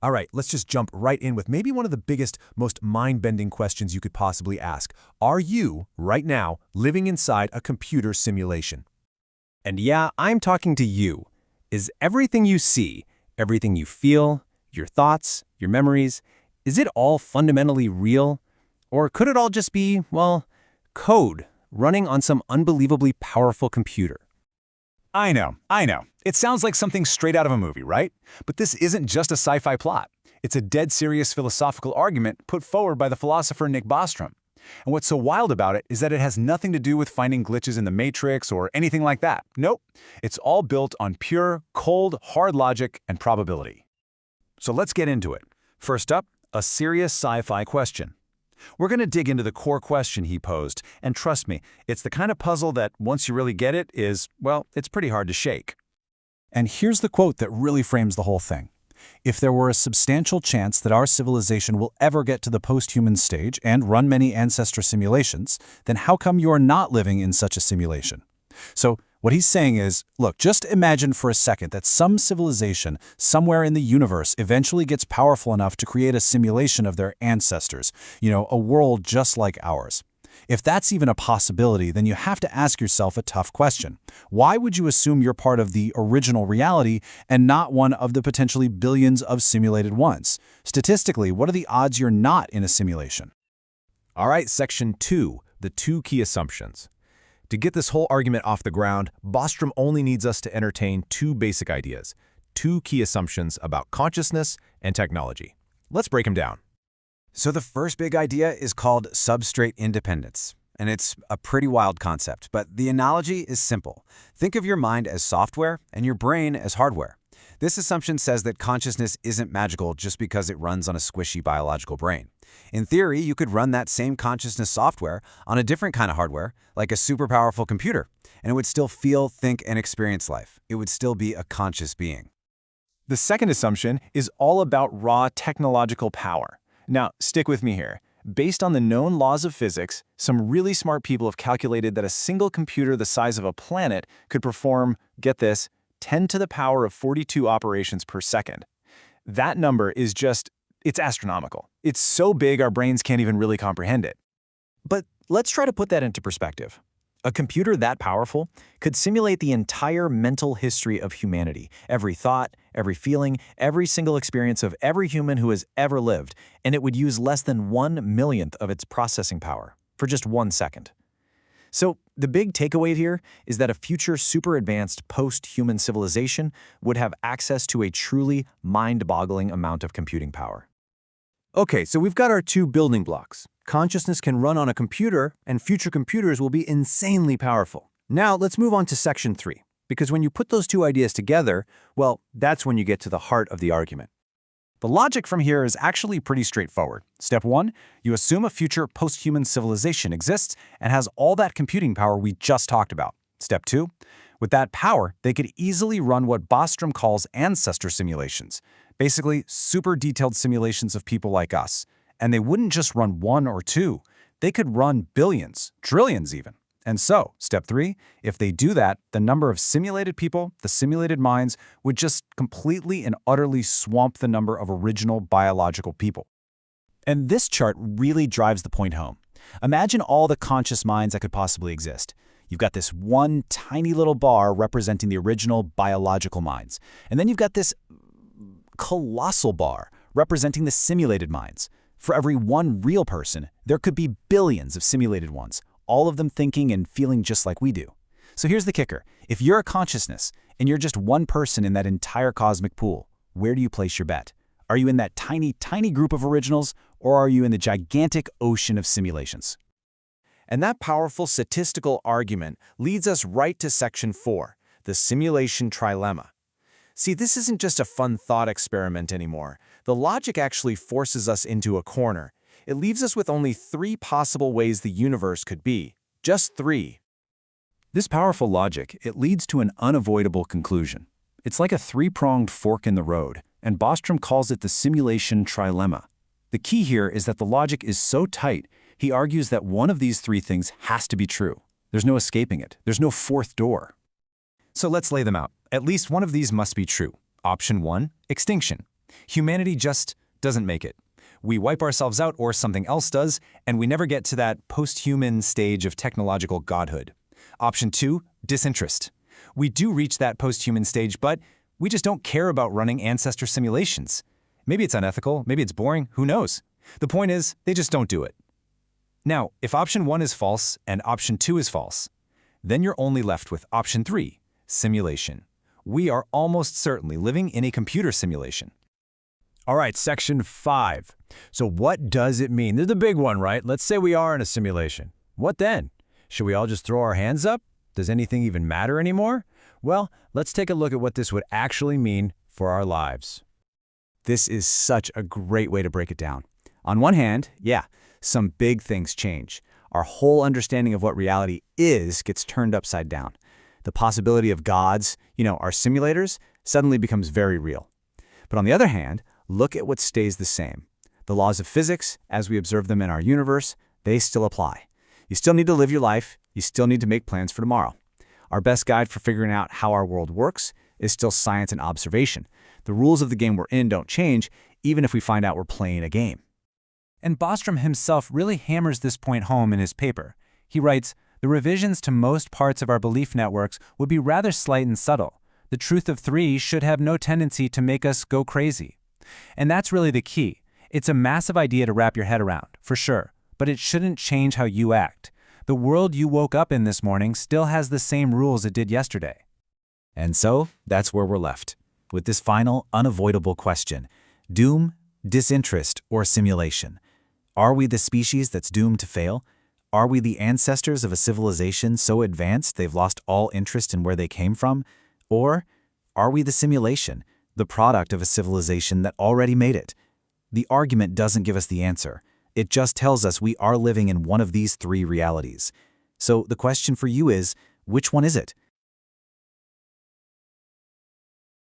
All right, let's just jump right in with maybe one of the biggest, most mind-bending questions you could possibly ask. Are you, right now, living inside a computer simulation? And yeah, I'm talking to you. Is everything you see, everything you feel, your thoughts, your memories, is it all fundamentally real? Or could it all just be, well, code running on some unbelievably powerful computer? I know. It sounds like something straight out of a movie, right? But this isn't just a sci-fi plot. It's a dead serious philosophical argument put forward by the philosopher Nick Bostrom. And what's so wild about it is that it has nothing to do with finding glitches in the Matrix or anything like that. Nope. It's all built on pure, cold, hard logic and probability. So let's get into it. First up, a serious sci-fi question. We're going to dig into the core question he posed, and trust me, it's the kind of puzzle that, once you really get it, well, it's pretty hard to shake. And here's the quote that really frames the whole thing. If there were a substantial chance that our civilization will ever get to the posthuman stage and run many ancestor simulations, then how come you are not living in such a simulation? So what he's saying is, look, just imagine for a second that some civilization somewhere in the universe eventually gets powerful enough to create a simulation of their ancestors, a world just like ours. If that's even a possibility, then you have to ask yourself a tough question. Why would you assume you're part of the original reality and not one of the potentially billions of simulated ones? Statistically, what are the odds you're not in a simulation? All right, section 2, the 2 key assumptions. To get this whole argument off the ground, Bostrom only needs us to entertain 2 basic ideas, 2 key assumptions about consciousness and technology. Let's break them down. So the first big idea is called substrate-independence. And it's a pretty wild concept, but the analogy is simple. Think of your mind as software and your brain as hardware. This assumption says that consciousness isn't magical just because it runs on a squishy biological brain. In theory, you could run that same consciousness software on a different kind of hardware, like a super powerful computer, and it would still feel, think, and experience life. It would still be a conscious being. The second assumption is all about raw technological power. Now, stick with me here. Based on the known laws of physics, some really smart people have calculated that a single computer the size of a planet could perform, get this, 10 to the power of 42 operations per second. That number is it's astronomical. It's so big our brains can't even really comprehend it. But let's try to put that into perspective. A computer that powerful could simulate the entire mental history of humanity, every thought, every feeling, every single experience of every human who has ever lived, and it would use less than 1/1,000,000th of its processing power for just 1 second. So the big takeaway here is that a future super advanced post-human civilization would have access to a truly mind-boggling amount of computing power. Okay, so we've got our 2 building blocks. Consciousness can run on a computer, and future computers will be insanely powerful. Now, let's move on to section 3, because when you put those 2 ideas together, well, that's when you get to the heart of the argument. The logic from here is actually pretty straightforward. Step 1, you assume a future post-human civilization exists and has all that computing power we just talked about. Step 2, with that power, they could easily run what Bostrom calls ancestor simulations, basically super detailed simulations of people like us. And they wouldn't just run 1 or 2, they could run billions, trillions even. And so, step 3, if they do that, the number of simulated people, the simulated minds, would just completely and utterly swamp the number of original biological people. And this chart really drives the point home. Imagine all the conscious minds that could possibly exist. You've got this one tiny little bar representing the original biological minds. And then you've got this colossal bar representing the simulated minds. For every one real person, there could be billions of simulated ones, all of them thinking and feeling just like we do. So here's the kicker. If you're a consciousness and you're just one person in that entire cosmic pool, where do you place your bet? Are you in that tiny, tiny group of originals, or are you in the gigantic ocean of simulations? And that powerful statistical argument leads us right to section 4, the simulation trilemma. See, this isn't just a fun thought experiment anymore. The logic actually forces us into a corner. It leaves us with only 3 possible ways the universe could be. Just 3. This powerful logic, it leads to an unavoidable conclusion. It's like a 3-pronged fork in the road, and Bostrom calls it the simulation trilemma. The key here is that the logic is so tight, he argues that one of these 3 things has to be true. There's no escaping it. There's no fourth door. So let's lay them out. At least one of these must be true. Option 1, extinction. Humanity just doesn't make it. We wipe ourselves out or something else does, and we never get to that posthuman stage of technological godhood. Option 2, disinterest. We do reach that posthuman stage, but we just don't care about running ancestor simulations. Maybe it's unethical, maybe it's boring, who knows? The point is, they just don't do it. Now, if option 1 is false and option 2 is false, then you're only left with option 3, simulation. We are almost certainly living in a computer simulation. All right, section 5. So what does it mean? This is the big one, right? Let's say we are in a simulation. What then? Should we all just throw our hands up? Does anything even matter anymore? Well, let's take a look at what this would actually mean for our lives. This is such a great way to break it down. On one hand, yeah, some big things change. Our whole understanding of what reality is gets turned upside down. The possibility of gods, our simulators, suddenly becomes very real. But on the other hand, look at what stays the same. The laws of physics, as we observe them in our universe, they still apply. You still need to live your life. You still need to make plans for tomorrow. Our best guide for figuring out how our world works is still science and observation. The rules of the game we're in don't change, even if we find out we're playing a game. And Bostrom himself really hammers this point home in his paper. He writes, "The revisions to most parts of our belief networks would be rather slight and subtle. The truth of 3 should have no tendency to make us go crazy." And that's really the key. It's a massive idea to wrap your head around, for sure, but it shouldn't change how you act. The world you woke up in this morning still has the same rules it did yesterday. And so, that's where we're left, with this final, unavoidable question. Doom, disinterest, or simulation? Are we the species that's doomed to fail? Are we the ancestors of a civilization so advanced they've lost all interest in where they came from? Or are we the simulation, the product of a civilization that already made it? The argument doesn't give us the answer. It just tells us we are living in one of these 3 realities. So the question for you is, which one is it?